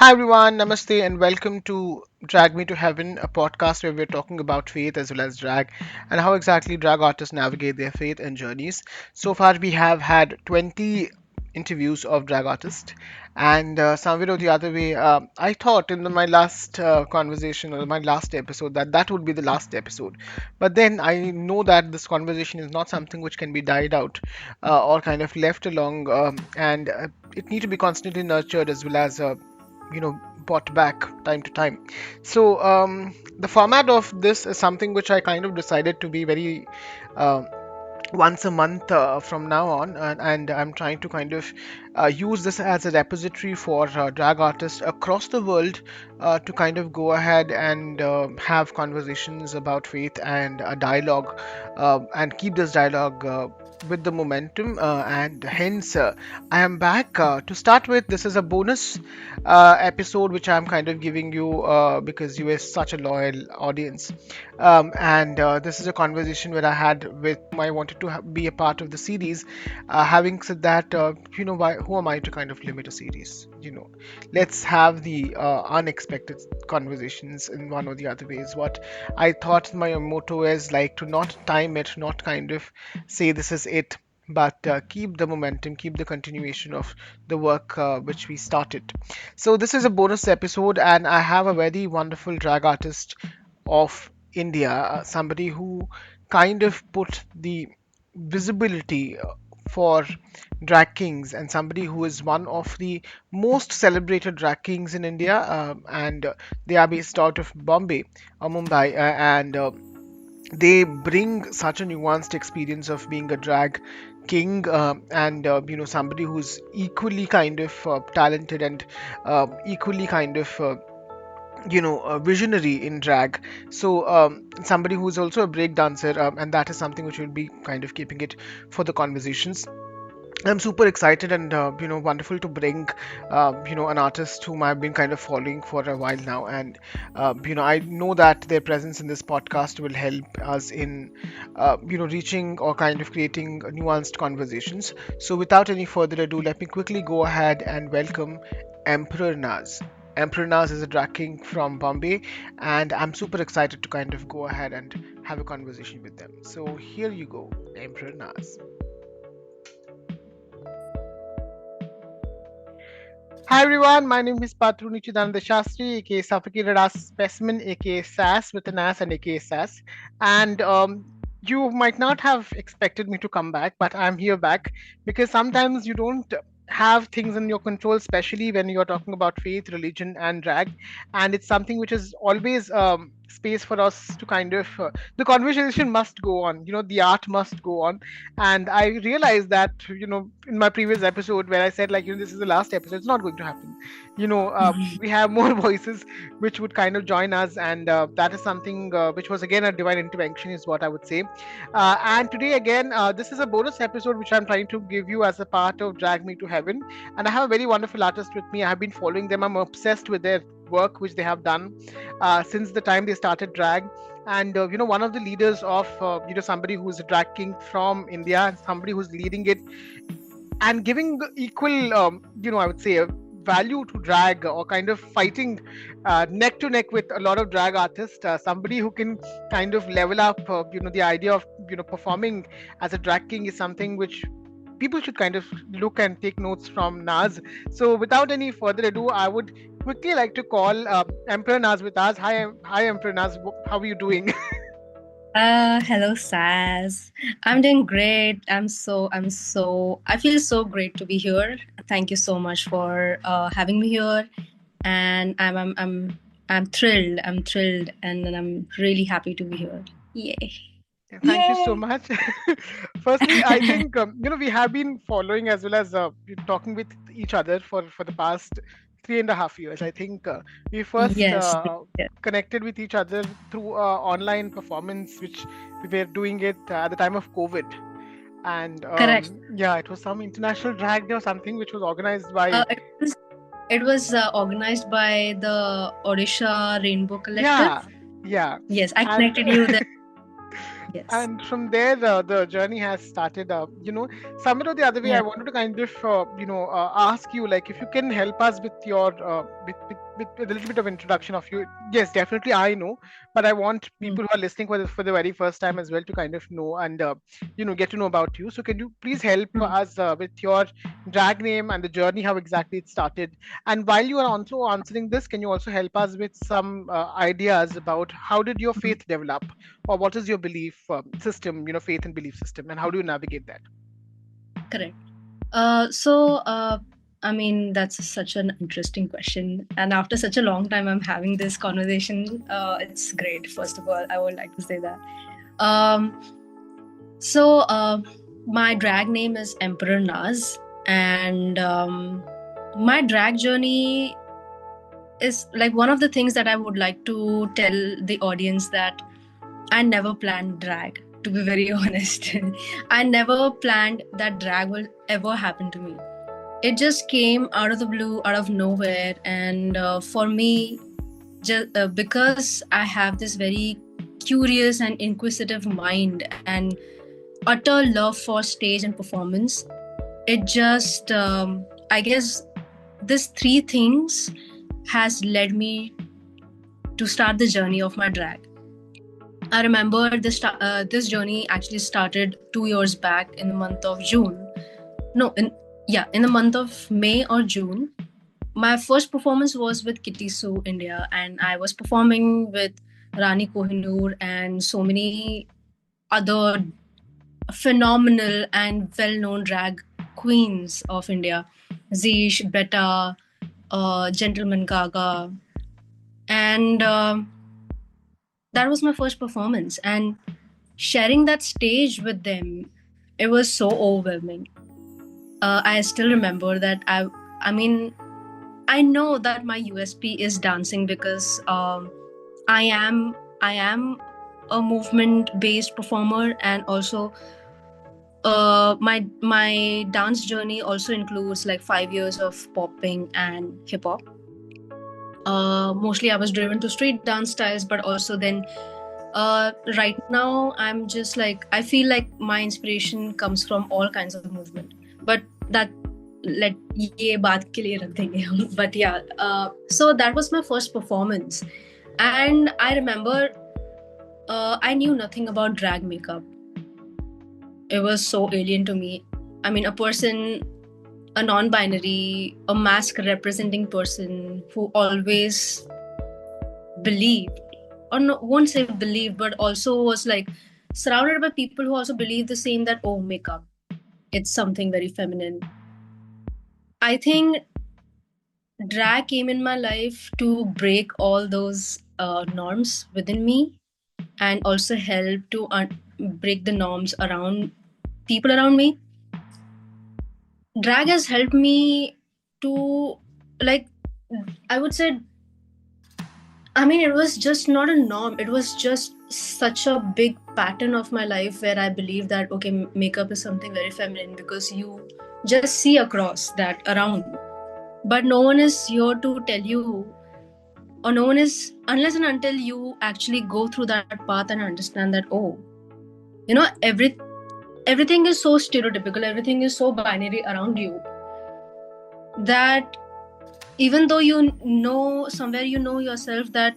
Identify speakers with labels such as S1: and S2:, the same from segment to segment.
S1: Hi everyone, namaste, and welcome to Drag Me to Heaven, a podcast where we're talking about faith as well as drag and how exactly drag artists navigate their faith and journeys. So far, we have had 20 interviews of drag artists, and somewhere or the other way, I thought in my last conversation or my last episode that would be the last episode. But then I know that this conversation is not something which can be died out or kind of left along, and it need to be constantly nurtured as well as brought back time to time. So the format of this is something which I kind of decided to be very uh, once a month from now on, and I'm trying to kind of use this as a repository for drag artists across the world to kind of go ahead and have conversations about faith and a dialogue and keep this dialogue with the momentum, and hence I am back to start with. This is a bonus episode which I'm kind of giving you because you are such a loyal audience, and this is a conversation where I had with whom I wanted to be a part of the series. Having said that, who am I to kind of limit a series? Let's have the unexpected conversations in one or the other ways. What I thought my motto is like to not time it, not kind of say this is it, but keep the momentum, keep the continuation of the work which we started. So this is a bonus episode, and I have a very wonderful drag artist of India, somebody who kind of put the visibility for drag kings, and somebody who is one of the most celebrated drag kings in India, and they are based out of Bombay or Mumbai, and they bring such a nuanced experience of being a drag king, and somebody who's equally kind of talented and equally kind of a visionary in drag. So somebody who's also a break dancer, and that is something which will be kind of keeping it for the conversations. I'm super excited and wonderful to bring an artist whom I've been kind of following for a while now, and I know that their presence in this podcast will help us in reaching or kind of creating nuanced conversations. So without any further ado, let me quickly go ahead and welcome Emperor Naaz. Emperor Naaz is a drag king from Bombay, and I'm super excited to kind of go ahead and have a conversation with them. So here you go, Emperor Naaz. Hi everyone, my name is Patruni Sastry, aka Suffocated As Specimen, aka Sas with an ass and aka Sas. And you might not have expected me to come back, but I'm here back because sometimes you don't have things in your control, especially when you're talking about faith, religion, and drag. And it's something which is always space for us to kind of the conversation must go on. The art must go on, and I realized that in my previous episode where I said like this is the last episode, it's not going to happen. We have more voices which would kind of join us, and that is something which was again a divine intervention is what I would say. And today again, this is a bonus episode which I'm trying to give you as a part of Drag Me to Heaven, and I have a very wonderful artist with me. I have been following them. I'm obsessed with their work which they have done since the time they started drag, and one of the leaders of somebody who's a drag king from India, and somebody who's leading it and giving equal I would say a value to drag, or kind of fighting neck to neck with a lot of drag artists, somebody who can kind of level up the idea of performing as a drag king is something which people should kind of look and take notes from Naz. So without any further ado, I would quickly like to call Emperor Naz with us. Hi Emperor Naz, how are you doing?
S2: Hello, Saz. I'm doing great. I feel so great to be here. Thank you so much for having me here, and I'm thrilled. I'm thrilled, and I'm really happy to be here. Yay!
S1: Thank you so
S2: Yay!
S1: much. Firstly, I think we have been following as well as talking with each other for the past 3.5 years. I think we first
S2: Yes. Yes.
S1: connected with each other through online performance, which we were doing it at the time of COVID, and
S2: Correct.
S1: yeah, it was some international drag day or something which was organized by.
S2: It was organized by the Odisha Rainbow Collective.
S1: Yeah, yeah,
S2: Yes, I
S1: and
S2: connected you there. Yes.
S1: And from there the journey has started. Somewhere or the other way, I
S2: Yeah.
S1: wanted to kind of ask you, like, if you can help us with your with a little bit of introduction of you. Yes, definitely I know, but I want
S2: Mm,
S1: people who are listening for the very first time as well to kind of know and get to know about you. So can you please help
S2: mm,
S1: us with your drag name and the journey, how exactly it started? And while you are also answering this, can you also help us with some ideas about how did your
S2: mm.
S1: faith develop, or what is your belief system, faith and belief system, and how do you navigate that?
S2: Correct. So, I mean, that's such an interesting question. And after such a long time, I'm having this conversation. It's great. First of all, I would like to say that. Um, so, my drag name is Emperor Naaz. And my drag journey is like one of the things that I would like to tell the audience that I never planned drag, to be very honest. I never planned that drag will ever happen to me. It just came out of the blue, out of nowhere. And for me, just because I have this very curious and inquisitive mind and utter love for stage and performance, it just, I guess, these three things has led me to start the journey of my drag. I remember this journey actually started 2 years back in the month of June. No, in the month of May or June. My first performance was with Kitty Sue India, and I was performing with Rani Kohinoor and so many other phenomenal and well-known drag queens of India, Zish, Betta, Gentleman Gaga, and that was my first performance. And sharing that stage with them, it was so overwhelming. I still remember that I mean, I know that my USP is dancing because I am I am a movement based performer, and also my dance journey also includes like 5 years of popping and hip hop. Mostly I was driven to street dance styles, but also then right now I'm just like I feel like my inspiration comes from all kinds of movement. But that let ye baat ke liye rakh denge hum. But yeah, so that was my first performance, and I remember I knew nothing about drag makeup. It was so alien to me. I mean, a person, a non-binary, a mask representing person who always believed, or no, won't say believed, but also was like surrounded by people who also believe the same, that oh, makeup, it's something very feminine. I think drag came in my life to break all those norms within me, and also help to break the norms around people around me. Drag has helped me to, like, I would say, I mean, it was just not a norm. It was just such a big pattern of my life where I believe that, okay, makeup is something very feminine because you just see across that around. But no one is here to tell you, or no one is, unless and until you actually go through that path and understand that, oh, you know, everything is so stereotypical, everything is so binary around you, that even though you know somewhere, you know yourself that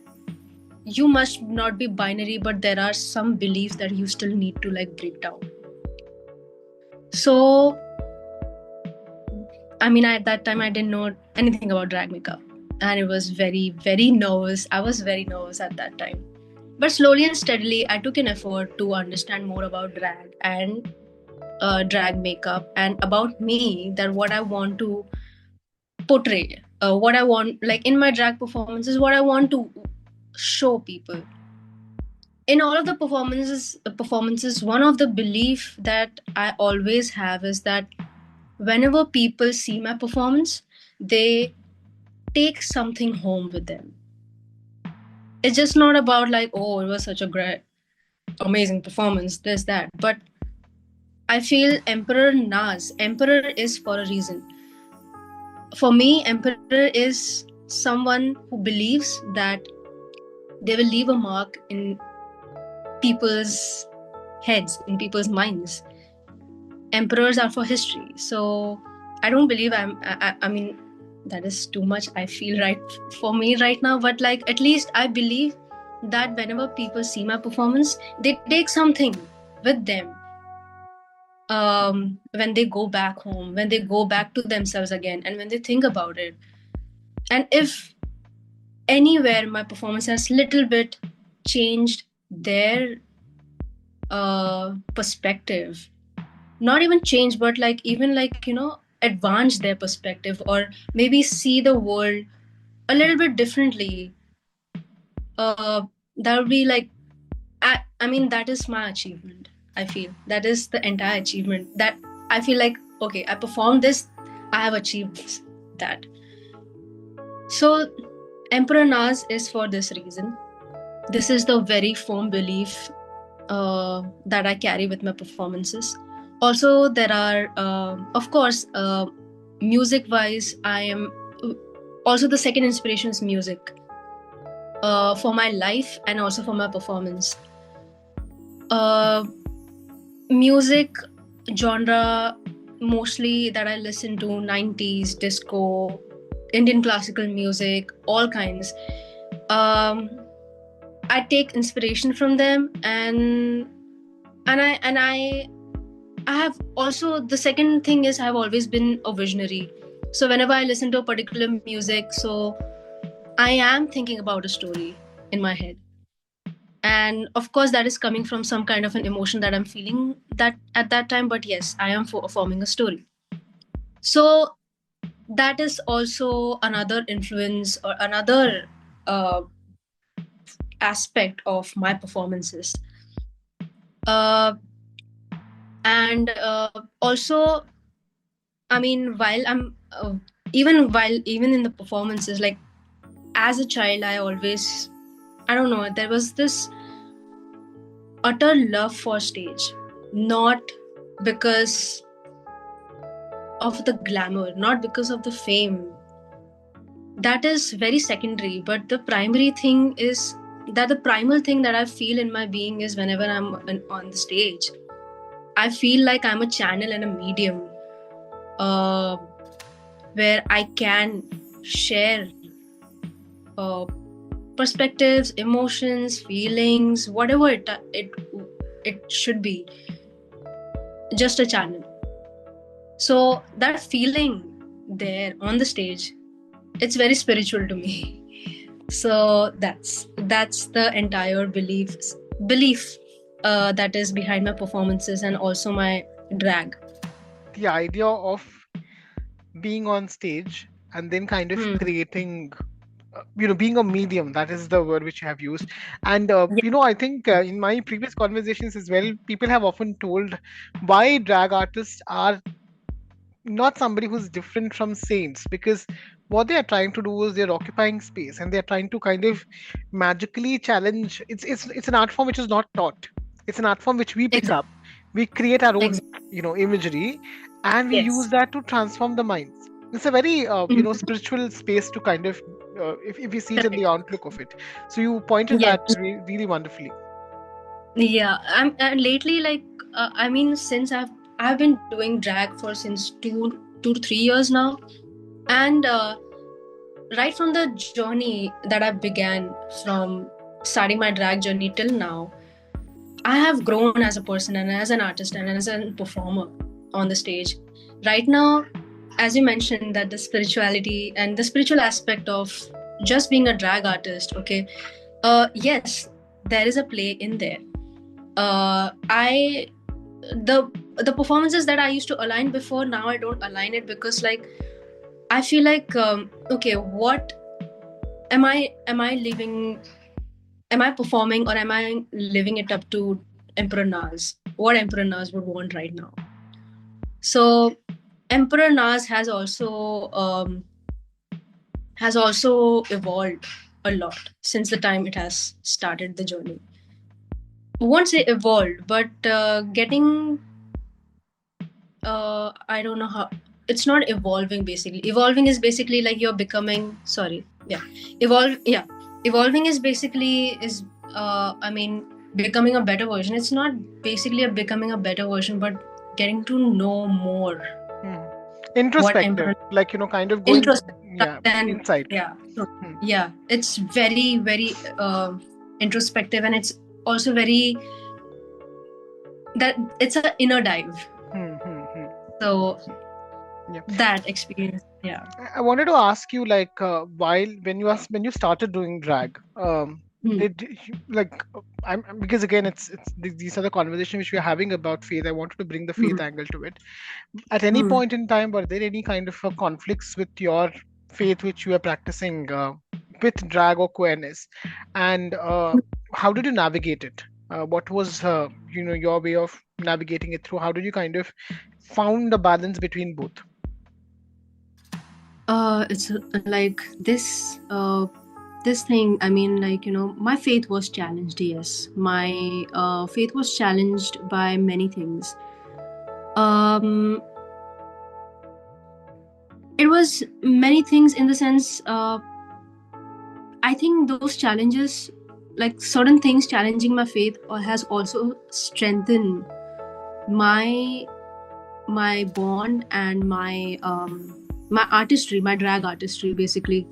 S2: you must not be binary, but there are some beliefs that you still need to like break down. So I mean, at that time I didn't know anything about drag makeup, and it was very nervous. I was very nervous at that time, but slowly and steadily I took an effort to understand more about drag and drag makeup, and about me, that what I want to portray, what I want, like in my drag performances, what I want to show people. In all of the performances, one of the belief that I always have is that whenever people see my performance, they take something home with them. It's just not about like, oh, it was such a great amazing performance, this that, but I feel Emperor Naaz, emperor is for a reason. For me, emperor is someone who believes that they will leave a mark in people's heads, in people's minds. Emperors are for history. So I don't believe I mean, that is too much, I feel, right for me right now. But like, at least I believe that whenever people see my performance, they take something with them. When they go back home, when they go back to themselves again, and when they think about it. And if anywhere my performance has little bit changed their perspective, not even change, but like even like, advance their perspective, or maybe see the world a little bit differently, that would be like, I mean, that is my achievement. I feel that is the entire achievement, that I feel like, okay, I performed this, I have achieved this, that. So Emperor Naaz is for this reason. This is the very firm belief that I carry with my performances. Also, there are, of course, music wise, I am also, the second inspiration is music, for my life and also for my performance. Music genre mostly that I listen to: 90s, disco, Indian classical music, all kinds. I take inspiration from them, and I have also, the second thing is, I've always been a visionary. So whenever I listen to a particular music, so I am thinking about a story in my head. And of course, that is coming from some kind of an emotion that I'm feeling that at that time. But yes, I am forming a story. So that is also another influence, or another uh, aspect of my performances. Uh, and also, I mean, while I'm even in the performances, like as a child, I don't know, there was this utter love for stage, not because of the glamour, not because of the fame. That is very secondary, but the primary thing is that the primal thing that I feel in my being is, whenever I'm on the stage, I feel like I'm a channel and a medium, uh, where I can share uh, perspectives, emotions, feelings, whatever it should be, just a channel. So that feeling there on the stage, it's very spiritual to me. So that's the entire belief that is behind my performances and also my drag.
S1: The idea of being on stage and then kind of
S2: Hmm.
S1: creating, being a medium, that is the word which you have used. And
S2: Yeah.
S1: I think in my previous conversations as well, people have often told why drag artists are not somebody who's different from saints, because what they are trying to do is they're occupying space and they're trying to kind of magically challenge. It's an art form which is not taught. It's an art form which we pick
S2: Exactly.
S1: up. We create our own,
S2: Exactly.
S1: imagery, and we use
S2: Yes.
S1: that to transform the minds. It's a very
S2: Mhm.
S1: spiritual space to kind of, if you see it in the
S2: Correct.
S1: outlook of it. So you pointed
S2: Yes.
S1: that really wonderfully.
S2: Yeah. And lately, like, I mean, since I've been doing drag for since 2 to 3 years now, and right from the journey that I began, from starting my drag journey till now, I have grown as a person and as an artist and as a performer on the stage. Right now, as you mentioned, that the spirituality and the spiritual aspect of just being a drag artist, okay, yes, there is a play in there. I the performances that I used to align before, now I don't align it, because like I feel like, okay, what am I living? Am I performing, or am I living it up to Emperor Naaz? What Emperor Naaz would want right now? So Emperor Naaz has also evolved a lot since the time it has started the journey. I won't say evolved, but getting, I don't know how. It's not evolving. Basically, evolving is basically like you're becoming. Sorry, yeah, evolve. Yeah, evolving is basically is. I mean, becoming a better version. It's not basically a becoming a better version, but getting to know more
S1: Hmm.
S2: what
S1: Introspective,
S2: Emperor
S1: like, kind of going,
S2: introspective
S1: yeah,
S2: and
S1: inside.
S2: yeah. So,
S1: Hmm.
S2: yeah, it's very, very introspective, and it's also very that it's an inner dive.
S1: Hmm. Hmm. Hmm.
S2: So
S1: Yeah.
S2: that experience, yeah.
S1: I wanted to ask you, like, while when you started doing drag,
S2: Hmm.
S1: did you, like, because again, these are the conversations which we are having about faith. I wanted to bring the faith
S2: Hmm.
S1: angle to it. At any
S2: Hmm.
S1: point in time, were there any kind of conflicts with your faith which you are practicing with drag or queerness, and how did you navigate it? What was your way of navigating it through? How did you kind of found the balance between both?
S2: It's like this thing. I mean, like, my faith was challenged. Yes, my faith was challenged by many things. Um, it was many things in the sense. I think those challenges, like certain things challenging my faith, has also strengthened my my bond and my artistry, my drag artistry, basically.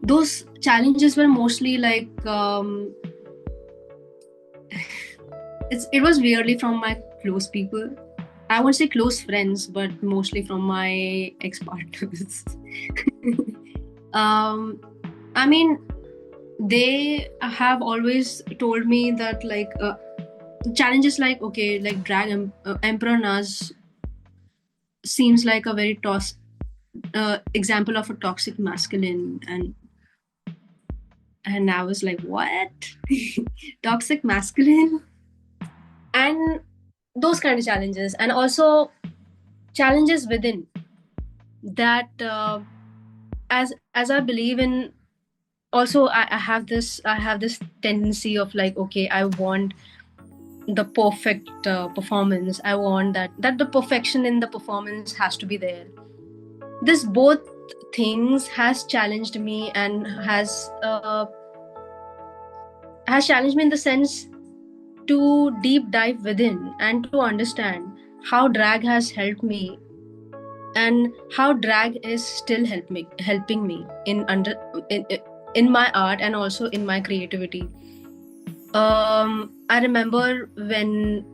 S2: Those challenges were mostly like it was weirdly from my close people. I won't say close friends, but mostly from my ex partners. um, I mean, they have always told me that, like, challenges like, okay, like Emperor Naaz seems like a very example of a toxic masculine, and I was like, what? Toxic masculine? And those kind of challenges, and also challenges within that, as I believe in. Also, I have this tendency of, like, okay, I want the perfect performance. I want that the perfection in the performance has to be there. This both things has challenged me, and has challenged me in the sense to deep dive within and to understand how drag has helped me, and how drag is still helping me in, in my art and also in my creativity. I remember when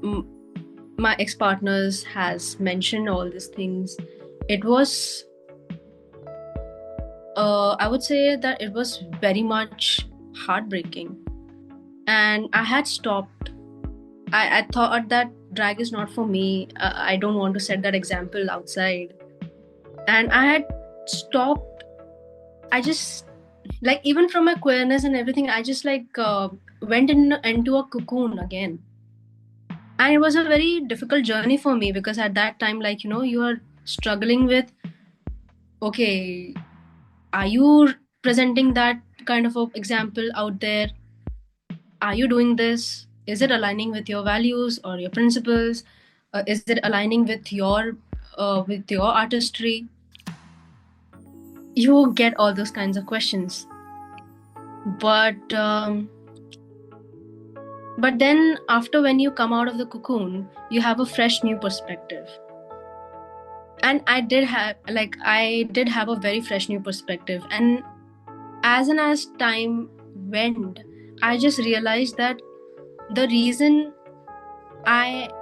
S2: my ex-partners has mentioned all these things. It was, I would say that it was very much heartbreaking, and I had stopped. I thought that drag is not for me. I don't want to set that example outside, and I had stopped. I just, like, even from my queerness and everything, I just, like, went into a cocoon again. And it was a very difficult journey for me, because at that time, like, you are struggling with, okay, are you presenting that kind of a example out there? Are you doing this? Is it aligning with your values or your principles? Is it aligning with your artistry? You get all those kinds of questions. But um, but then, after, when you come out of the cocoon, you have a fresh new perspective. And I did have a very fresh new perspective. And as time went, I just realized that the reason,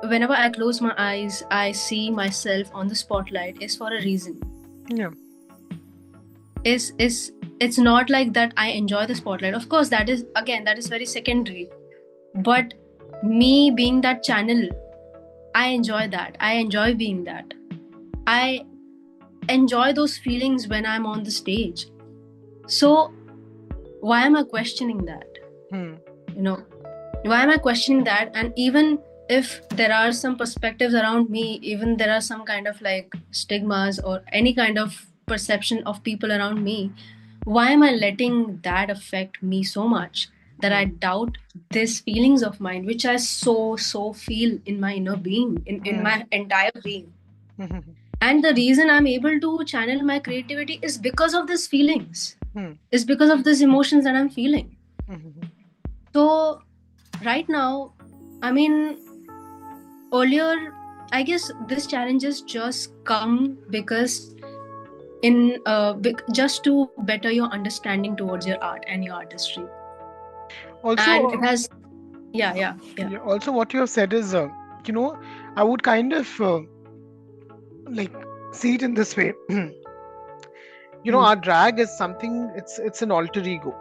S2: whenever I close my eyes, I see myself on the spotlight, is for a reason.
S1: Yeah.
S2: Is It's not like that I enjoy the spotlight. Of course, that is very secondary. But me being that channel, I enjoy that. I enjoy being that. I enjoy those feelings when I'm on the stage. So why am I questioning that?
S1: Hmm.
S2: You know, why am I questioning that? And even if there are some perspectives around me, even there are some kind of, like, stigmas or any kind of perception of people around me, why am I letting that affect me so much that I
S1: Hmm.
S2: doubt these feelings of mine, which I so feel in my inner being, in
S1: Hmm.
S2: my entire being?
S1: Hmm.
S2: And the reason I'm able to channel my creativity is because of these feelings,
S1: Hmm.
S2: is because of these emotions that I'm feeling.
S1: Hmm.
S2: So right now, I mean, earlier, I guess this challenges just come because just to better your understanding towards your art and your artistry, and it
S1: Also,
S2: has, yeah.
S1: yeah, also what you have said is, you know, I would kind of like see it in this way.
S2: Hmm.
S1: Our drag is something. It's an alter ego.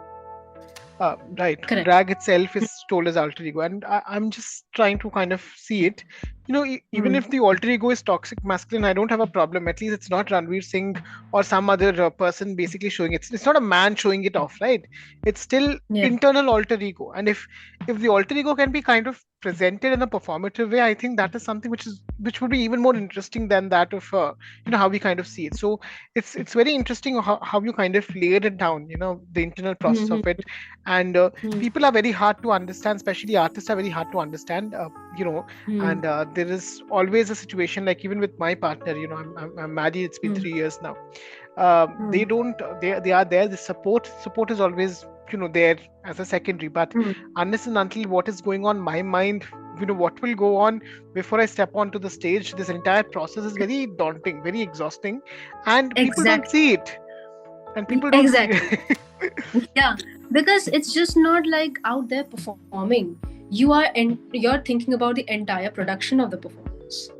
S1: Right.
S2: Correct.
S1: Drag itself is told as alter ego, and I'm just trying to kind of see it. Even
S2: Hmm.
S1: if the alter ego is toxic masculine, I don't have a problem. At least it's not Ranveer Singh or some other person basically showing it. It's not a man showing it off, right? It's still
S2: Yeah.
S1: internal alter ego, and if the alter ego can be kind of presented in a performative way, I think that is something which would be even more interesting than that of how we kind of see it. So it's very interesting how you kind of layered it down. The internal process
S2: Hmm.
S1: of it, and
S2: Hmm.
S1: people are very hard to understand, especially artists are very hard to understand,
S2: Hmm.
S1: and there is always a situation, like even with my partner. I'm married, it's been
S2: Hmm.
S1: 3 years now.
S2: Hmm.
S1: They don't they are there, the support is always there as a secondary, but
S2: Hmm.
S1: unless and until what is going on my mind, what will go on before I step onto the stage, this entire process is very daunting, very exhausting, and people don't
S2: Exactly.
S1: see it, and people don't see
S2: Exactly. Yeah, because it's just not like out there performing. You're thinking about the entire production of the performance,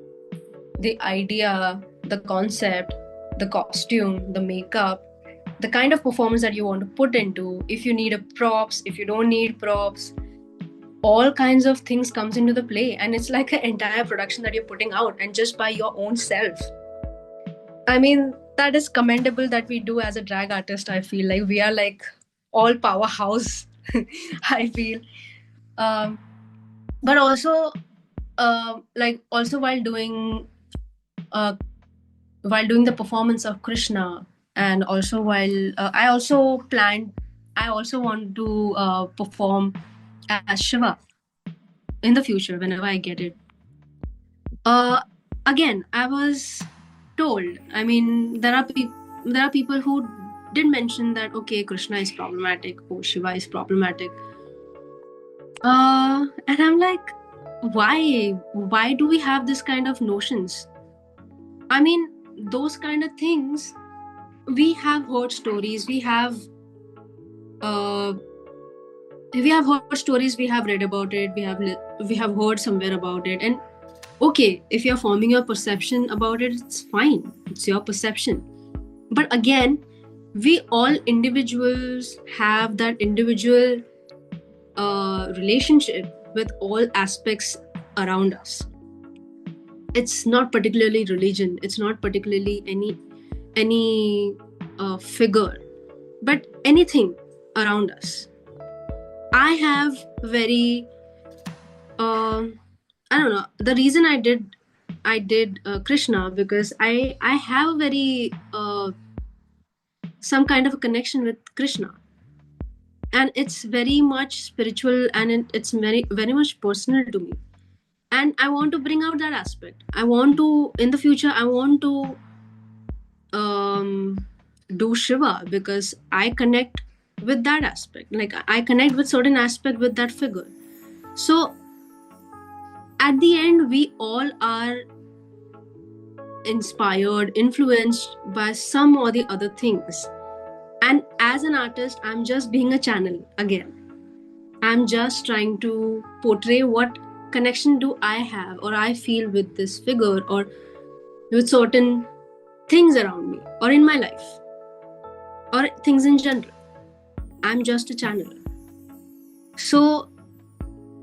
S2: the idea, the concept, the costume, the makeup, the kind of performance that you want to put into. If you need a props, if you don't need props, all kinds of things comes into the play, and it's like an entire production that you're putting out, and just by your own self. I mean, that is commendable that we do as a drag artist. I feel like we are like all powerhouse. I feel, um, but also, like also uh, while doing the performance of Krishna, and also while I also want to perform as Shiva in the future whenever I get it. Uh, Again, I was told. I mean, there are people who did mention that okay, Krishna is problematic, or Shiva is problematic. And I'm like, why? Why do we have this kind of notions? I mean, those kind of things. We have heard stories. Uh, we have heard stories. We have read about it. We have heard somewhere about it. And okay, if you're forming your perception about it, it's fine. It's your perception. But again, we all individuals have that individual relationship with all aspects around us. It's not particularly religion, it's not particularly any figure, but anything around us. I have very I don't know, the reason I did Krishna, because I have a very some kind of a connection with Krishna, and it's very much spiritual, and it's very very much personal to me, and I want to bring out that aspect. I want to, in the future, I want to um do Shiva, because I connect with that aspect, like I connect with certain aspect with that figure. So at the end, we all are inspired, influenced by some or the other things, and as an artist, I'm just being a channel again. I'm just trying to portray what connection do I have or I feel with this figure, or with certain things around me, or in my life, or things in general. I'm just a channel. So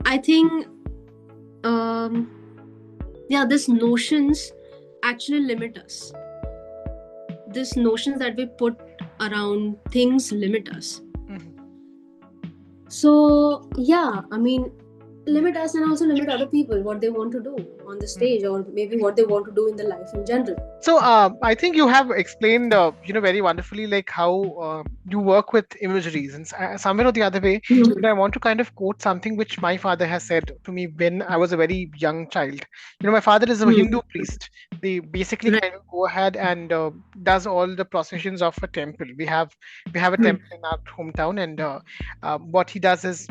S2: I think, um, yeah, these notions actually limit us. These notions that we put around things limit us.
S1: Mhm.
S2: So yeah, I mean, limit us and also limit other people what they want to do. on the stage, or maybe what they want to do in their life in general.
S1: So I think you have explained, very wonderfully, like how you work with imageries, and somewhere or the other way, I want to kind of quote something which my father has said to me when I was a very young child. My father is a
S2: Hmm.
S1: Hindu priest. They basically
S2: Right.
S1: kind of go ahead and does all the processions of a temple. We have a
S2: Hmm.
S1: temple in our hometown, and what he does is,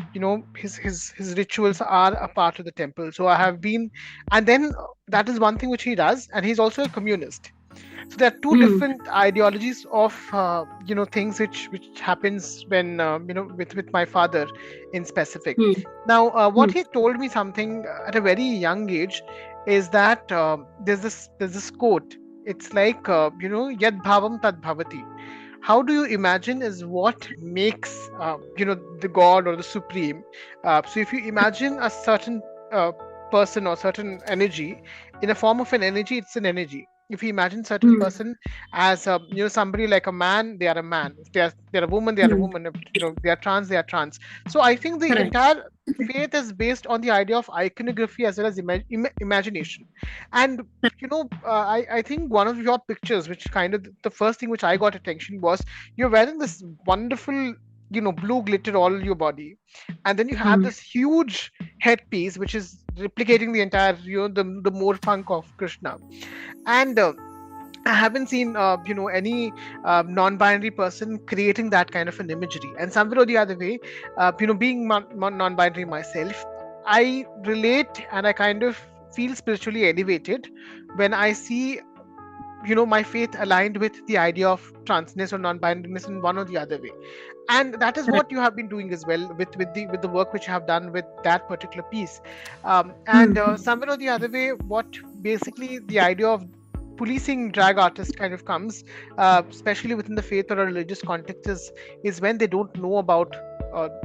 S1: his rituals are a part of the temple. So I have been, and then that is one thing which he does, and he's also a communist. So there are two
S2: Hmm.
S1: different ideologies of things which happens when with my father in specific.
S2: Hmm.
S1: Now
S2: Hmm.
S1: what he told me something at a very young age is that there's this quote. It's like yad bhavam tad bhavati. How do you imagine is what makes the god or the supreme. So if you imagine a certain person or certain energy in a form of an energy, it's an energy. If you imagine certain
S2: Hmm.
S1: person as somebody like a man, they are a man. If they're a woman, they are a
S2: Hmm.
S1: woman. If they are trans, they are trans. So I think the
S2: Correct.
S1: entire faith is based on the idea of iconography as well as imagination. And I think one of your pictures, which kind of the first thing which I got attention was, you're wearing this wonderful blue glitter all over your body, and then you have
S2: Hmm.
S1: this huge headpiece which is replicating the entire the more funk of Krishna. And I haven't seen any non-binary person creating that kind of an imagery. And somewhere or the other way, being non-binary myself, I relate and I kind of feel spiritually elevated when I see my faith aligned with the idea of transness or non-binariness in one or the other way. And that is
S2: Correct.
S1: what you have been doing as well with the work which you have done with that particular piece. And
S2: Hmm.
S1: somewhere or the other way, what basically the idea of policing drag artists kind of comes, especially within the faith or a religious context, is when they don't know about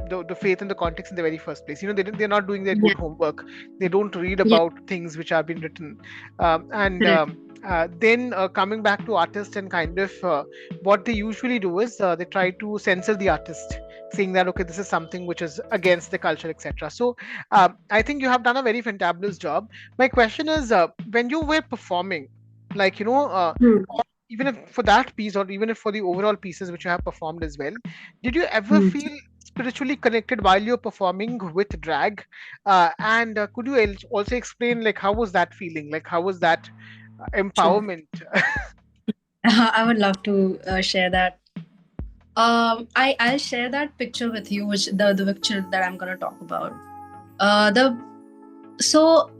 S1: the faith and the context in the very first place. They're not doing their
S2: Yeah.
S1: good homework. They don't read
S2: Yeah.
S1: about things which have been written. And
S2: Correct.
S1: then coming back to artists, and kind of what they usually do is they try to censor the artist, saying that okay, this is something which is against the culture, etc. So I think you have done a very fantabulous job. My question is, when you were performing, like
S2: Hmm.
S1: or even if for that piece, or even if for the overall pieces which you have performed as well, did you ever
S2: Hmm.
S1: feel spiritually connected while you're performing with drag? And could you also explain, like, how was that feeling, like how was that
S2: Sure.
S1: empowerment?
S2: I would love to share that. I'll share that picture with you, which the picture that I'm gonna talk about. The so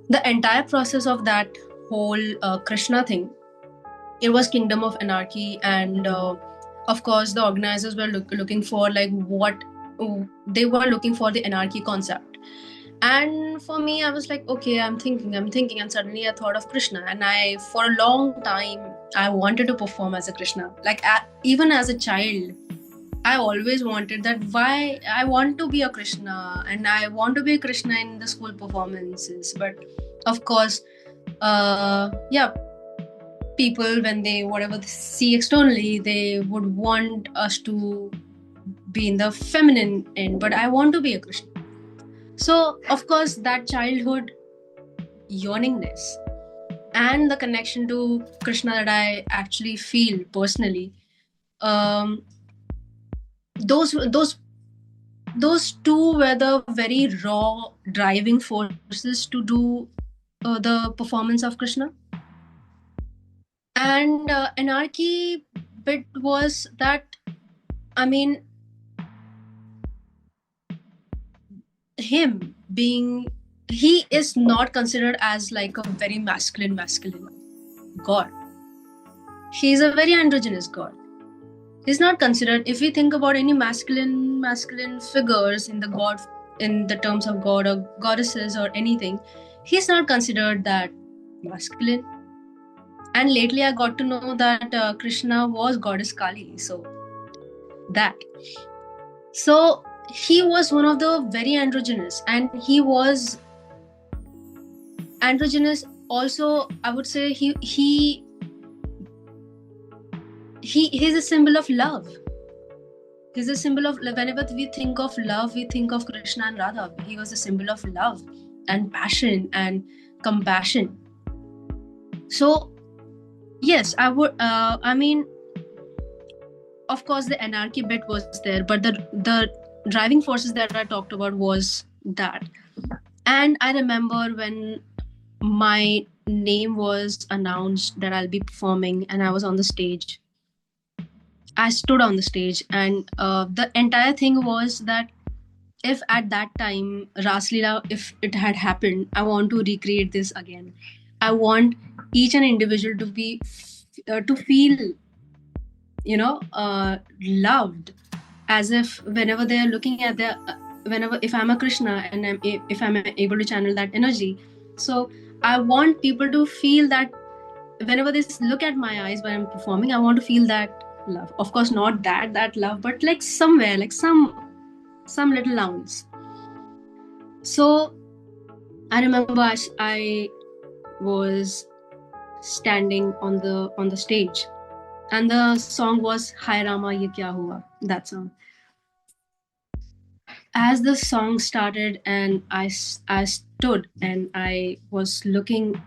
S2: the entire process of that whole Krishna thing, it was Kingdom of Anarchy, and of course the organizers were looking for like what they were looking for the anarchy concept. And for me, I was like, okay, I'm thinking, and suddenly I thought of Krishna. And I, for a long time, I wanted to perform as a Krishna. Like even as a child, I always wanted that. Why I want to be a Krishna, and I want to be a Krishna in the school performances. But of course, yeah, people, when they whatever they see externally, they would want us to be in the feminine end. But I want to be a Krishna. So of course, that childhood yearningness and the connection to Krishna that I actually feel personally, um, those those two were the very raw driving forces to do the performance of Krishna. And anarchy bit was that, I mean, him being, he is not considered as like a very masculine god. He's a very androgynous god. He's not considered, if we think about any masculine figures in the god, in the terms of god or goddesses or anything, he's not considered that masculine. And lately I got to know that Krishna was goddess Kali. So that, so he was one of the very androgynous, and he was androgynous also. I would say he's a symbol of love. He's a symbol of, whenever we think of love, we think of Krishna and Radha. He was a symbol of love and passion and compassion. So yes, I would. I mean, of course, the anarchy bit was there, but the driving forces that I talked about was that. And I remember when my name was announced that I'll be performing, and I was on the stage. I stood on the stage, and the entire thing was that if at that time Raslila, if it had happened, I want to recreate this again. I want each and individual to be to feel, loved, as if whenever they are looking at their whenever, if I'm a Krishna and if I'm able to channel that energy. So I want people to feel that whenever they look at my eyes when I'm performing, I want to feel that love. Of course, not that love, but like somewhere, like some little ounce. So I remember I was standing on the stage, and the song was Hai Rama Ye Kya Hua, that song. As the song started, and I stood and I was looking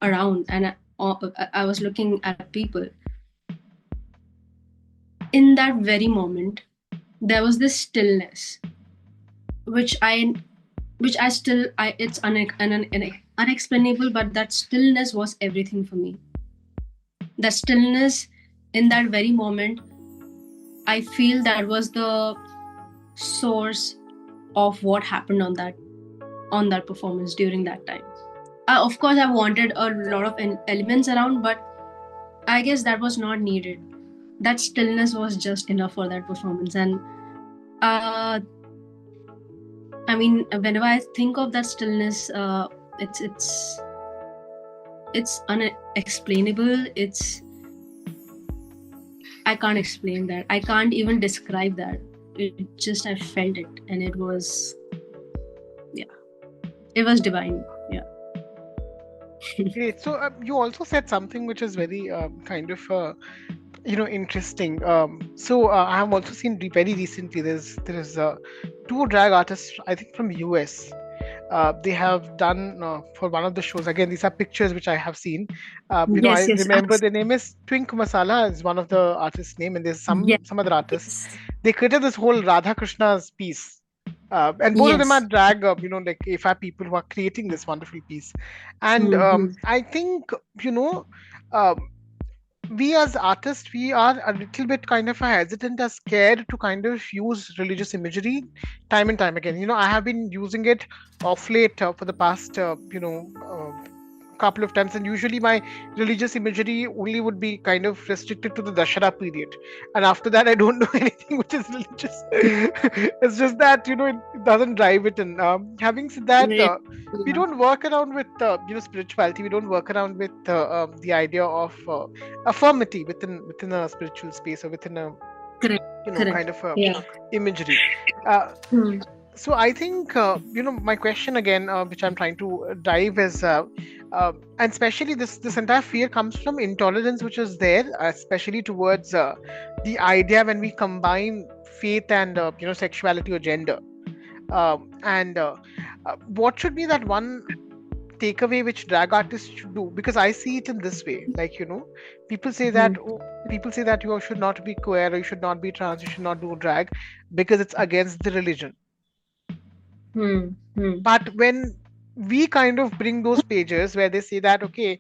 S2: around, and I was looking at people. In that very moment, there was this stillness, which I still, it's unexplainable, but that stillness was everything for me. That stillness in that very moment, I feel that was the source of what happened on that performance during that time. Of course, I wanted a lot of elements around, but I guess that was not needed. That stillness was just enough for that performance. And I mean, whenever I think of that stillness, it's unexplainable. I can't explain that. I can't even describe that. It just, I felt it, and it was divine. Yeah.
S1: Great. So you also said something which is very kind of interesting. I have also seen very recently. There is two drag artists, I think from US. They have done for one of the shows. Again, these are pictures which I have seen. I
S2: Yes, yes,
S1: remember the name is Twink Masala is one of the artists' name, and there's
S2: yes,
S1: some other artists.
S2: yes,
S1: They created this whole Radha Krishna's piece. And both of them are
S2: yes.
S1: drag, like AFA people who are creating this wonderful piece. And
S2: Mm-hmm.
S1: I think, you know, um, we as artists, we are a little bit kind of hesitant or scared to kind of use religious imagery time and time again. I have been using it off late for the past couple of times, and usually my religious imagery only would be kind of restricted to the Dashara period, and after that I don't do anything which is religious. It's just that it doesn't drive it in. Having said that,
S2: Yeah.
S1: we don't work around with spirituality. We don't work around with the idea of affirmity within a spiritual space, or within a
S2: Correct. Correct.
S1: kind of a
S2: Yeah.
S1: imagery. uh,
S2: Hmm.
S1: so I think my question again, which I'm trying to dive, is and especially this entire fear comes from intolerance which is there, especially towards the idea when we combine faith and sexuality or gender. And what should be that one takeaway which drag artists should do? Because I see it in this way, like people say that,
S2: Hmm.
S1: people say that you should not be queer, or you should not be trans, you should not do drag because it's against the religion.
S2: Hmm. Hmm.
S1: But when we kind of bring those pages where they say that, okay,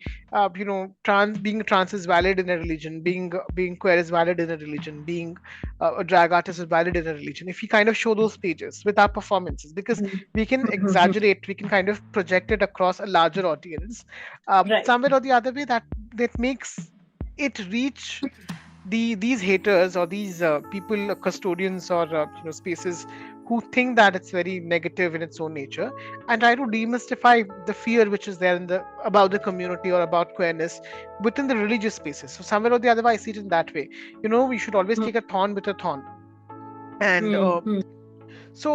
S1: being trans is valid in a religion, being queer is valid in a religion, being a drag artist is valid in a religion, if we kind of show those pages with our performances, because
S2: Hmm.
S1: we can
S2: Hmm.
S1: exaggerate, we can kind of project it across a larger audience,
S2: Right.
S1: somewhere or the other way, that makes it reach these haters, or these people, custodians, or spaces who think that it's very negative in its own nature, and try to demystify the fear which is there in the about the community or about queerness within the religious spaces. So somewhere or the other, I see it in that way. We should always take a thorn with a thorn. And
S2: Hmm. Hmm.
S1: so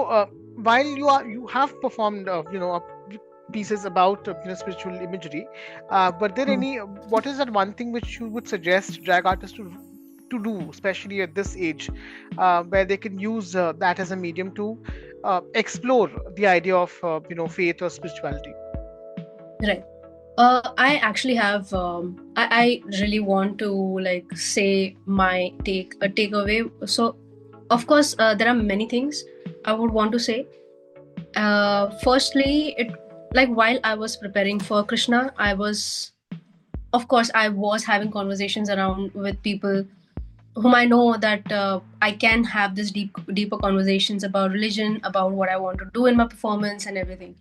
S1: while you have performed pieces about spiritual imagery, but there
S2: Hmm.
S1: any what is that one thing which you would suggest drag artists to do, especially at this age, where they can use that as a medium to explore the idea of faith or spirituality?
S2: Right. I actually have. I really want to like say my takeaway. So, of course, there are many things I would want to say. Firstly, it like while I was preparing for Krishna, of course, I was having conversations around with people whom I know that I can have this deeper conversations about religion, about what I want to do in my performance and everything.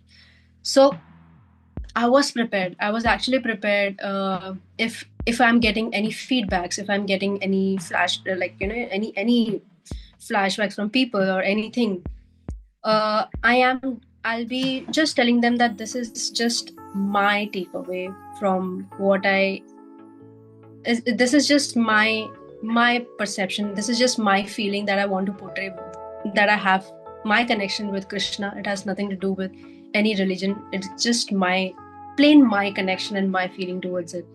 S2: So I was prepared. I was actually prepared. If I'm getting any feedbacks, if I'm getting any like any flashbacks from people or anything, I'll be just telling them that this is just my takeaway from what this is just my perception. This is just my feeling that I want to portray, that I have my connection with Krishna. It has nothing to do with any religion. It's just my connection and my feeling towards it.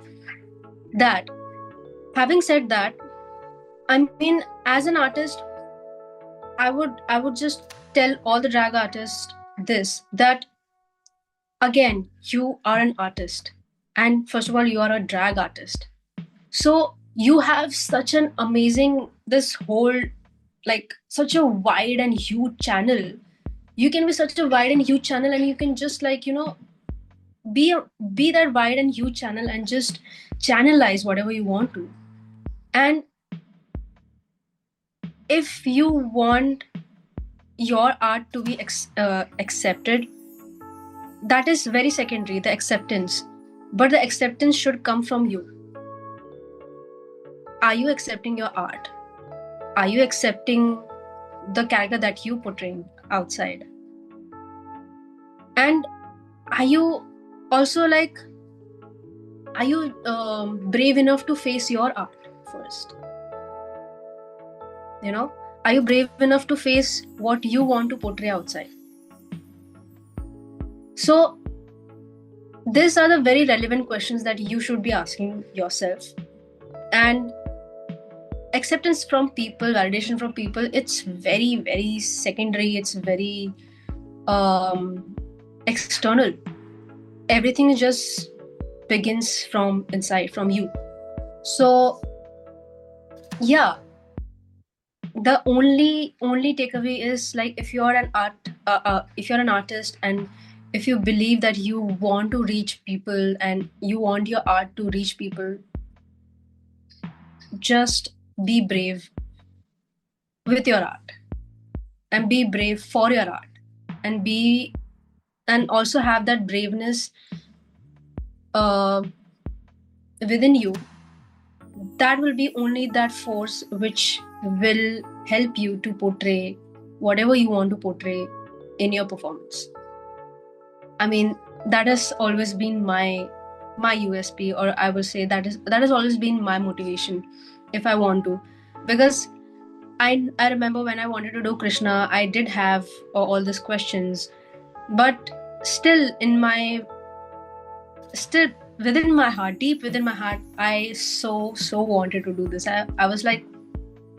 S2: That having said that, I mean, as an artist, I would just tell all the drag artists this, that again, you are an artist, and first of all, you are a drag artist. So you have such an amazing, this whole, like such a wide and huge channel. You can be such a wide and huge channel, and you can just like be be that wide and huge channel and just channelize whatever you want to. And if you want your art to be accepted, that is very secondary, the acceptance. But the acceptance should come from you. Are you accepting your art? Are you accepting the character that you portraying outside? And are you also like, are you brave enough to face your art first? Are you brave enough to face what you want to portray outside? So these are the very relevant questions that you should be asking yourself. And acceptance from people, validation from people, it's very, very secondary. It's very external. Everything just begins from inside, from you. So yeah, the only takeaway is like, if you're an artist, and if you believe that you want to reach people and you want your art to reach people, just be brave with your art, and be brave for your art, and also have that braveness uh, within you. That will be only that force which will help you to portray whatever you want to portray in your performance. I mean, that has always been my USP, or I would say that has always been my motivation, if I want to. Because I remember when I wanted to do Krishna, I did have all these questions, but still within my heart, deep within my heart, I so wanted to do this. I was like,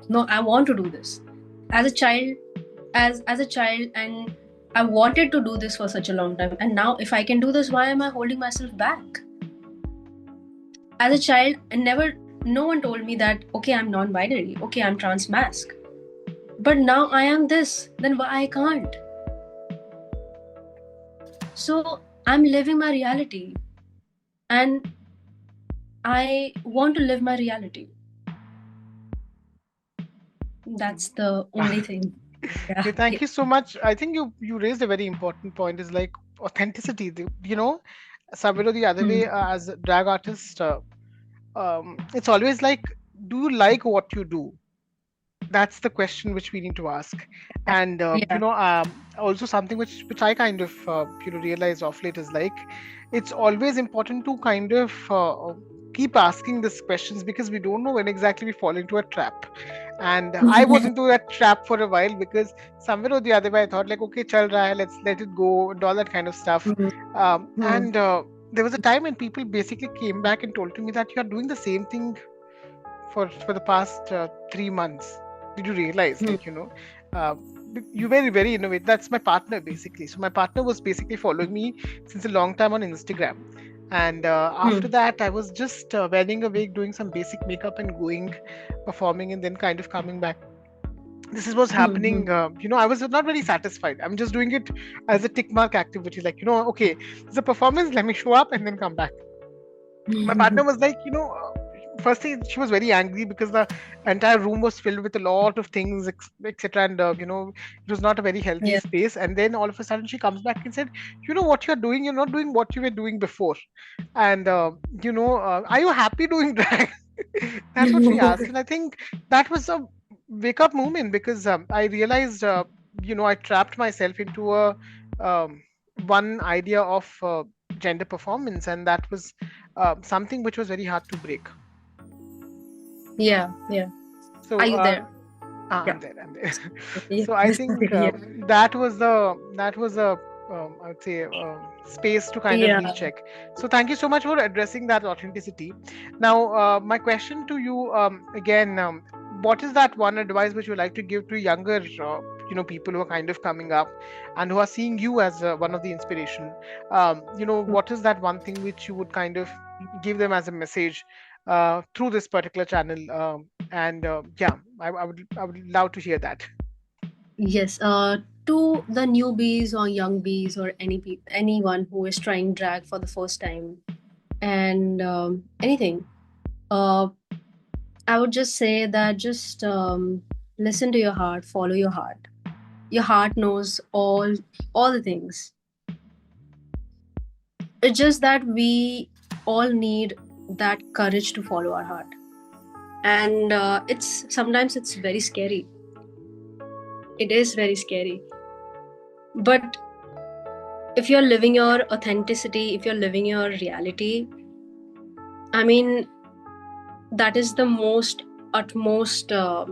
S2: no, I want to do this. As a child, as a child, and I wanted to do this for such a long time. And now, if I can do this, why am I holding myself back? As a child, no one told me that, okay, I'm non-binary, okay, I'm trans-mask. But now I am this, then why I can't? So I'm living my reality, and I want to live my reality. That's the only thing. Yeah.
S1: Okay, thank you so much. I think you raised a very important point. Is like authenticity. Somewhere or the other way, as a drag artist, it's always like, do you like what you do? That's the question which we need to ask. And also something which I kind of realize off late is like, it's always important to kind of keep asking these questions, because we don't know when exactly we fall into a trap. And I was into that trap for a while, because somewhere or the other way I thought like, okay, chal raha hai, let's let it go, and all that kind of stuff. And there was a time when people basically came back and told to me that you are doing the same thing for the past 3 months. did you realize,
S2: Hmm.
S1: uh, you very, very innovative. That's my partner basically. So my partner was basically following me since a long time on Instagram. And
S2: Hmm.
S1: after that, I was just wearing a wig, doing some basic makeup and going performing and then kind of coming back. This is what's
S2: Hmm.
S1: happening. I was not very satisfied. I'm just doing it as a tick mark activity, like, okay, it's a performance, let me show up and then come back. My
S2: Hmm.
S1: partner was like, firstly, she was very angry because the entire room was filled with a lot of things, etc. And, it was not a very healthy
S2: Yeah.
S1: space. And then all of a sudden, she comes back and said, you know what you're doing? You're not doing what you were doing before. And, are you happy doing drag? That's what she asked. And I think that was a wake up moment because I realized, I trapped myself into a um, one idea of gender performance, and that was something which was very hard to break.
S2: Yeah. Yeah. Are
S1: So
S2: you there? Yeah.
S1: I'm there. I'm there.
S2: Yeah.
S1: So I think
S2: Yeah.
S1: that was a I would say space to kind of
S2: Yeah.
S1: recheck. So thank you so much for addressing that authenticity. Now, my question to you again: what is that one advice which you would like to give to younger, people who are kind of coming up and who are seeing you as one of the inspiration? What is that one thing which you would kind of give them as a message through this particular channel? And yeah, I would love to hear that.
S2: Yes. To the newbies or young bees or anyone who is trying drag for the first time and anything, uh, I would just say that just listen to your heart, follow your heart. Your heart knows all the things. It's just that we all need that courage to follow our heart, and it's sometimes it's very scary. It is very scary, but if you're living your authenticity, if you're living your reality, I mean, that is the most utmost. I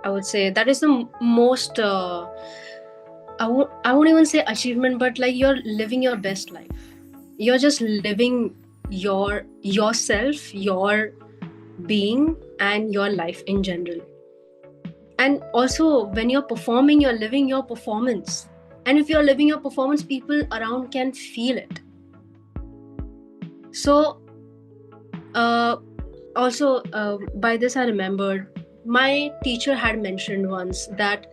S2: would say that is the most. I won't even say achievement, but like you're living your best life. You're just living yourself, your being, and your life in general. And also, when you're performing, you're living your performance. And if you're living your performance, people around can feel it. So, uh, also, by this, I remembered my teacher had mentioned once that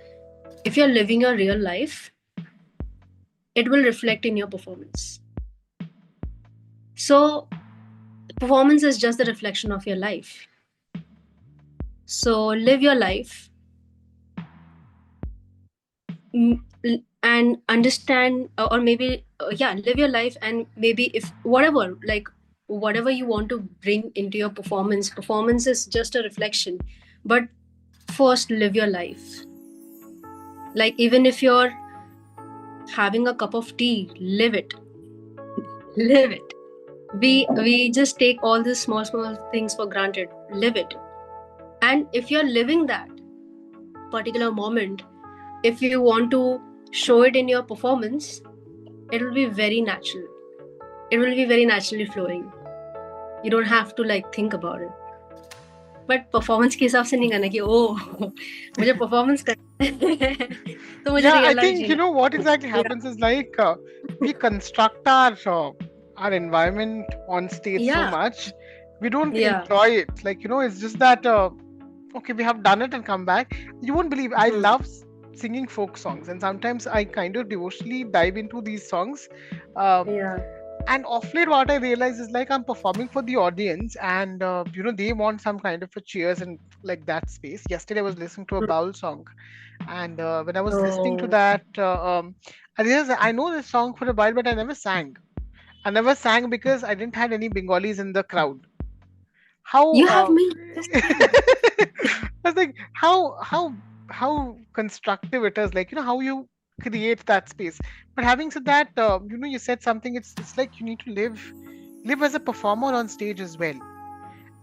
S2: if you're living your real life, it will reflect in your performance. So, performance is just the reflection of your life. So, live your life and understand, or maybe, yeah, live your life, and maybe if whatever, like, whatever you want to bring into your performance is just a reflection. But first, live your life. Like, even if you're having a cup of tea, live it. Live it. We just take all these small things for granted. Live it. And if you're living that particular moment, if you want to show it in your performance, it will be very natural. It will be very naturally flowing. You don't have to like think about it. But performance के हिसाब से नहीं करना कि ओ मुझे performance करना है तो मुझे
S1: Yeah,
S2: real
S1: I
S2: life
S1: think
S2: जीना
S1: what exactly
S2: है.
S1: happens is like we construct our environment on stage so
S2: Yeah,
S1: much, we don't
S2: yeah,
S1: enjoy it. Like, it's just that okay, we have done it and come back. You won't believe I
S2: hmm,
S1: love singing folk songs, and sometimes I kind of devotionally dive into these songs. Um,
S2: yeah,
S1: and off late, what I realize is like I'm performing for the audience, and they want some kind of a cheers and like that space. Yesterday, I was listening to a
S2: hmm.
S1: bowl song, and when I was listening to
S2: So
S1: that, I realized I know this song for a while, but I never sang. I never sang because I didn't have any Bengalis in the crowd. How
S2: you have me just saying.
S1: I was like, how constructive it is, like, how you create that space. But having said that, you said something. It's like you need to live as a performer on stage as well,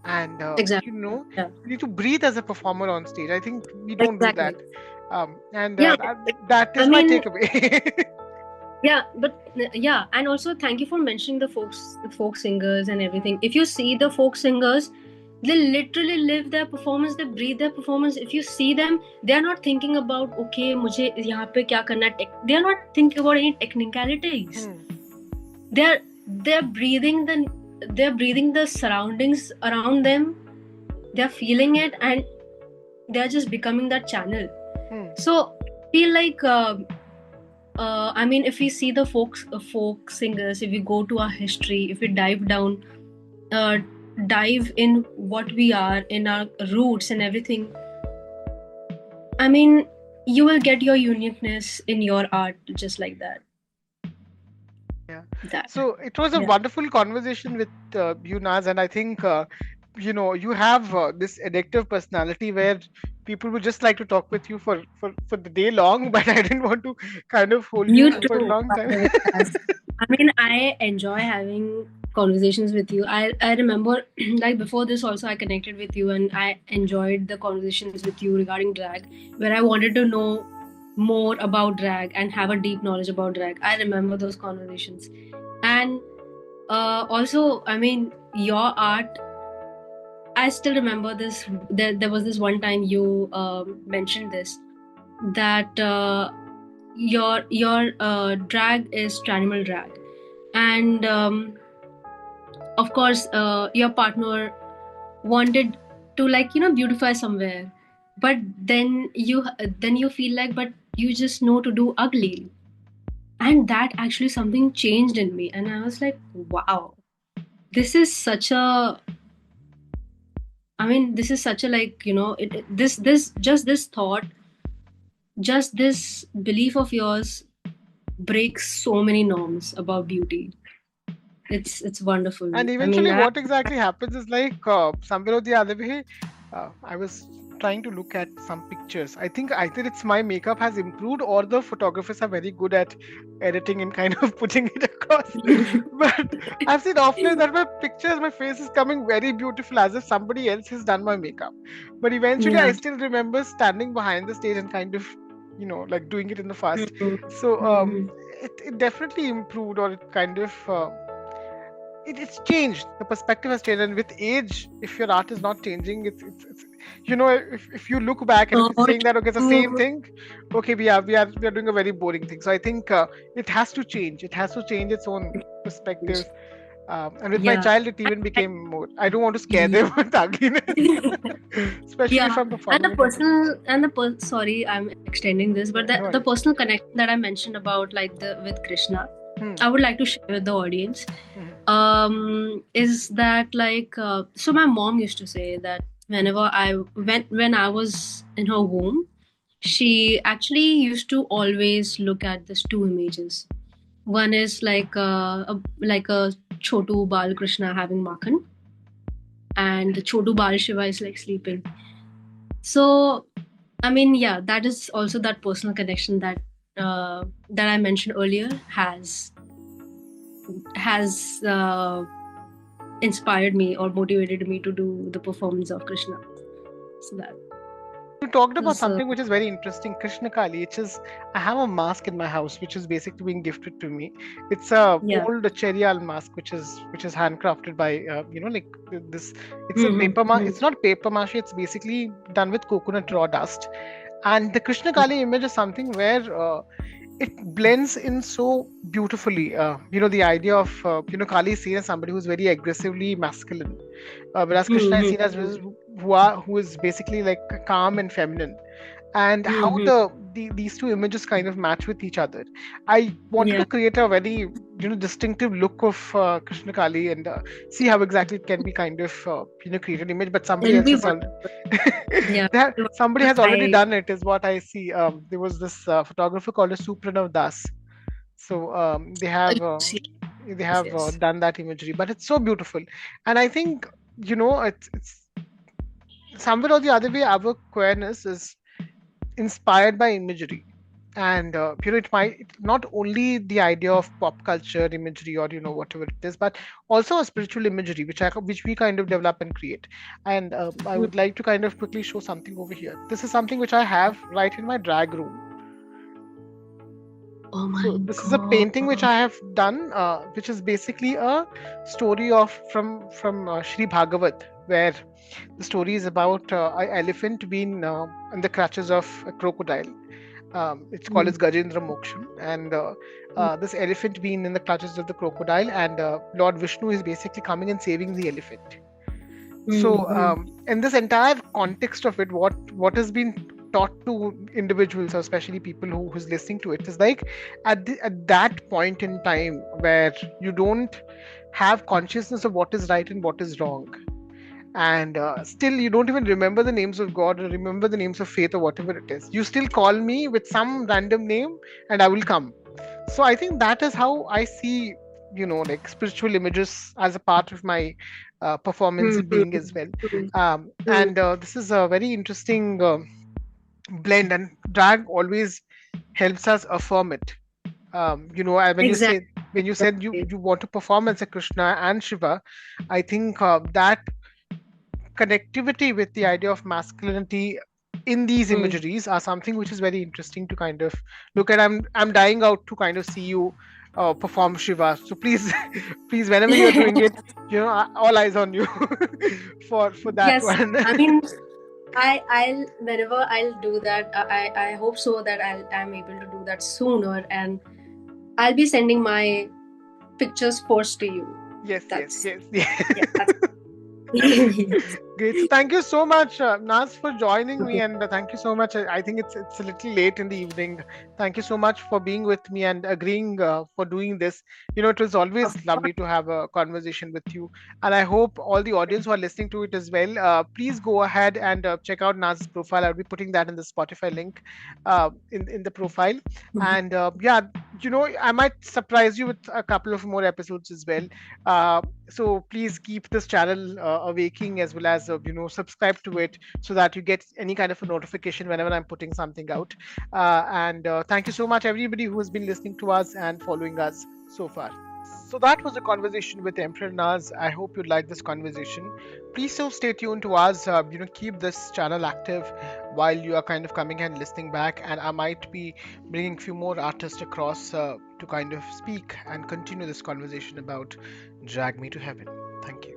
S1: and
S2: Exactly. Yeah,
S1: you need to breathe as a performer on stage. I think we don't do that,
S2: exactly.
S1: and
S2: Yeah,
S1: that
S2: I
S1: is my
S2: mean,
S1: takeaway.
S2: yeah, but yeah, and also thank you for mentioning the folk singers and everything. If you see the folk singers, They literally live their performance, they breathe their performance. If you see them, they are not thinking about, okay, मुझे यहाँ पे क्या करना है. They are not thinking about any technicalities. They're breathing the surroundings around them. They're feeling it, and they're just becoming that channel. So I feel like I mean, if we see the folk singers, if we go to our history, if we dive down, dive in what we are, in our roots and everything, I mean, you will get your uniqueness in your art just like that.
S1: Yeah.
S2: That.
S1: So it was a
S2: Yeah.
S1: wonderful conversation with you, Naz, and I think you have this addictive personality where people would just like to talk with you for the day long, but I didn't want to kind of hold
S2: You
S1: you for a
S2: too,
S1: long
S2: by
S1: time.
S2: the way. I mean, I enjoy having conversations with you. I remember, like before this, also I connected with you, and I enjoyed the conversations with you regarding drag, where I wanted to know more about drag and have a deep knowledge about drag. I remember those conversations, and also, I mean, your art. I still remember this. There was this one time you mentioned this, that your drag is animal drag, and of course your partner wanted to, like, beautify somewhere, but then you feel like, but you just know to do ugly. And that actually something changed in me, and I was like, wow, this is such a, I mean, this is such a, like, this just this thought, just this belief of yours breaks so many norms about beauty. It's wonderful.
S1: And
S2: I mean,
S1: eventually, what exactly happens is like somewhere or the other way, I was trying to look at some pictures. I think either it's my makeup has improved or the photographers are very good at editing and kind of putting it across. But I've seen often that my pictures, my face is coming very beautiful as if somebody else has done my makeup. But eventually, I
S2: yeah.
S1: still remember standing behind the stage and kind of, like doing it in the fast.
S2: Mhm.
S1: So
S2: Mhm.
S1: it definitely improved, or it kind of. It's changed. The perspective has changed, and with age, if your art is not changing, it's if you look back and if
S2: So
S1: it's saying that okay, it's the same
S2: true.
S1: thing, okay, we are doing a very boring thing. So I think it has to change. It has to change its own perspective. And with my
S2: Yeah.
S1: child, it even became more. I don't want to scare them with ugliness, especially if
S2: Yeah,
S1: I'm
S2: and
S1: performing
S2: the
S1: in front of them.
S2: personal and sorry, I'm extending this, but
S1: Yeah, no
S2: the
S1: worries.
S2: personal connection that I mentioned about, like, the with Krishna,
S1: Hmm.
S2: I would like to share with the audience.
S1: Hmm.
S2: Is that, like, so my mom used to say that whenever when I was in her womb, she actually used to always look at these two images. One is like a Chotu Bal Krishna having Makhan, and the Chotu Bal Shiva is like sleeping. So, I mean, yeah, that is also that personal connection that I mentioned earlier has inspired me or motivated me to do the performance of Krishna. So that
S1: You talked about
S2: is
S1: something which is very interesting, Krishna Kali, which is I have a mask in my house, which is basically being gifted to me. It's a
S2: yeah.
S1: old Cherial mask, which is handcrafted by like this. It's a
S2: Mm-hmm.
S1: paper mask.
S2: Mm-hmm.
S1: It's not paper mache. It's basically done with coconut raw dust. And the Krishna Kali image is something where it blends in so beautifully. The idea of Kali is seen as somebody who's very aggressively masculine, whereas Krishna is seen as
S2: Mm-hmm.
S1: who is basically like calm and feminine. And how
S2: Mm-hmm.
S1: these two images kind of match with each other. I wanted
S2: Yeah.
S1: to create a very distinctive look of Krishna Kali and see how exactly it can be kind of created image. But somebody
S2: It'll
S1: else
S2: be
S1: has
S2: wonderful.
S1: already
S2: Yeah.
S1: somebody has already
S2: I
S1: done it, is what I see. There was this photographer called as Supranav Das. So they
S2: yes,
S1: have
S2: yes.
S1: done that imagery, but it's so beautiful. And I think it's somewhere or the other way, our queerness is inspired by imagery. And it might it's not only the idea of pop culture imagery, or whatever it is, but also a spiritual imagery which we kind of develop and create. And I
S2: Mm.
S1: would like to kind of quickly show something over here. This is something which I have right in my drag room.
S2: Oh my
S1: So this is a
S2: god.
S1: painting which I have done, which is basically a story of from Sri Bhagavat. where the story is about an elephant being in the clutches of a crocodile. It's called as Gajendra Moksham, and this elephant being in the clutches of the crocodile, and Lord Vishnu is basically coming and saving the elephant. So, in this entire context of it, what has been taught to individuals, or especially people who's listening to it, is like at that point in time where you don't have consciousness of what is right and what is wrong, and still you don't even remember the names of God or remember the names of faith or whatever it is. You still call me with some random name, and I will come. So I think that is how I see, like spiritual images as a part of my performance and being as well. And this is a very interesting blend, and drag always helps us affirm it. When you
S2: Exactly.
S1: say, when you said you want to perform as a Krishna and Shiva, I think that connectivity with the idea of masculinity in these
S2: Mm.
S1: imageries are something which is very interesting to kind of look at. I'm dying out to kind of see you perform Shiva. So please, please, whenever you're doing it, all eyes on you for that
S2: Yes,
S1: one.
S2: I mean, I'll whenever I'll do that. I hope so that I'm able to do that sooner, and I'll be sending my pictures first to you.
S1: Yes, yes,
S2: That's
S1: yes, yes.
S2: yeah. That's yes.
S1: Great. So thank you so much, Naz, for joining me,
S2: Okay.
S1: and thank you so much. I think it's a little late in the evening. Thank you so much for being with me and agreeing for doing this. It was always
S2: Of
S1: lovely
S2: course.
S1: to have a conversation with you, and I hope all the audience who are listening to it as well. Please go ahead and check out Naz's profile. I'll be putting that in the Spotify link in the profile, and yeah, I might surprise you with a couple of more episodes as well. Uh, so please keep this channel awaking, as well as subscribe to it, so that you get any kind of a notification whenever I'm putting something out. And thank you so much, everybody who has been listening to us and following us so far. So that was a conversation with Emperor Naz. I hope you liked this conversation. Please so stay tuned to us. Keep this channel active while you are kind of coming and listening back. And I might be bringing a few more artists across to kind of speak and continue this conversation about Drag Me to Heaven. Thank you.